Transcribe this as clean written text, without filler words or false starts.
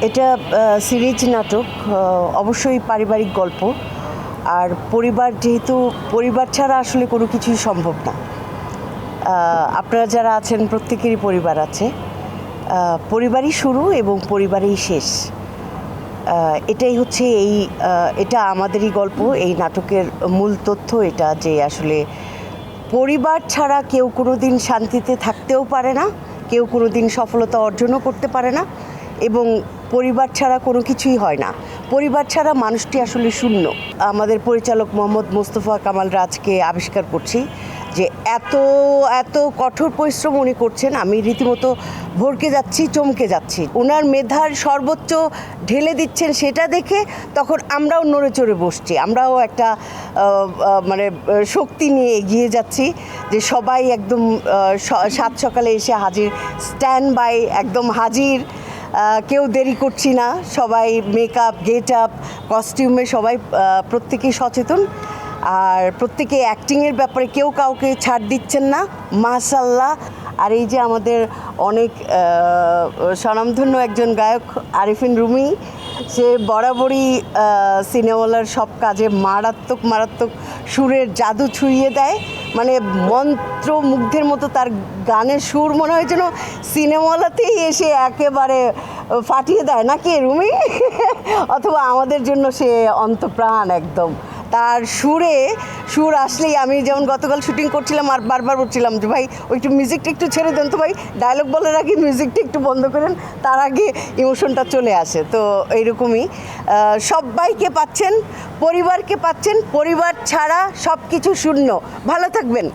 এটা সিরিজ নাটক, অবশ্যই পারিবারিক গল্প। আর পরিবার, যেহেতু পরিবার ছাড়া আসলে কোনো কিছুই সম্ভব না। আপনারা যারা আছেন প্রত্যেকেরই পরিবার আছে, পরিবারই শুরু এবং পরিবারেই শেষ। এটাই হচ্ছে এটা আমাদেরই গল্প। এই নাটকের মূল তথ্য এটা যে আসলে পরিবার ছাড়া কেউ কোনো দিন শান্তিতে থাকতেও পারে না, কেউ কোনো দিন সফলতা অর্জনও করতে পারে না, এবং পরিবার ছাড়া কোনো কিছুই হয় না। পরিবার ছাড়া মানুষটি আসলে শূন্য। আমাদের পরিচালক মোহাম্মদ মোস্তফা কামাল রাজকে আবিষ্কার করছি যে এত এত কঠোর পরিশ্রম উনি করছেন, আমি রীতিমতো ভরকে যাচ্ছি, চমকে যাচ্ছি। ওনার মেধার সর্বোচ্চ ঢেলে দিচ্ছেন সেটা দেখে তখন আমরাও নড়ে চড়ে বসছি, আমরাও একটা মানে শক্তি নিয়ে এগিয়ে যাচ্ছি যে সবাই একদম সাত সকালে এসে হাজির, স্ট্যান্ড বাই, একদম হাজির। কেউ দেরি করছি না, সবাই মেকআপ, গেট আপ, কস্টিউমে সবাই প্রত্যেকেই সচেতন, আর প্রত্যেকে অ্যাক্টিংয়ের ব্যাপারে কেউ কাউকে ছাড় দিচ্ছেন না, মাশাআল্লাহ। আর এই যে আমাদের অনেক স্বনামধন্য একজন গায়ক আরিফিন রুমি, সে বরাবরই সিনেমালার সব কাজে মারাত্মক মারাত্মক সুরের জাদু ছুঁয়ে দেয়, মানে মন্ত্রমুগ্ধের মতো তার গানের সুর মনে হয় যেন সিনেমালাতেই এসে একেবারে ফাটিয়ে দেয়, নাকি রুমি? অথবা আমাদের জন্য সে অন্তপ্রাণ একদম। তার সুর আসলেই, আমি যেমন গতকাল শুটিং করছিলাম আর বারবার বলছিলাম যে ভাই ওই একটু মিউজিকটা একটু ছেড়ে দেন তো ভাই, ডায়লগ বলার আগে মিউজিকটা একটু বন্ধ করেন, তার আগে ইমোশনটা চলে আসে। তো এইরকমই সবাইকে পাচ্ছেন, পরিবারকে পাচ্ছেন, পরিবার ছাড়া সব কিছু শূন্য। ভালো থাকবেন।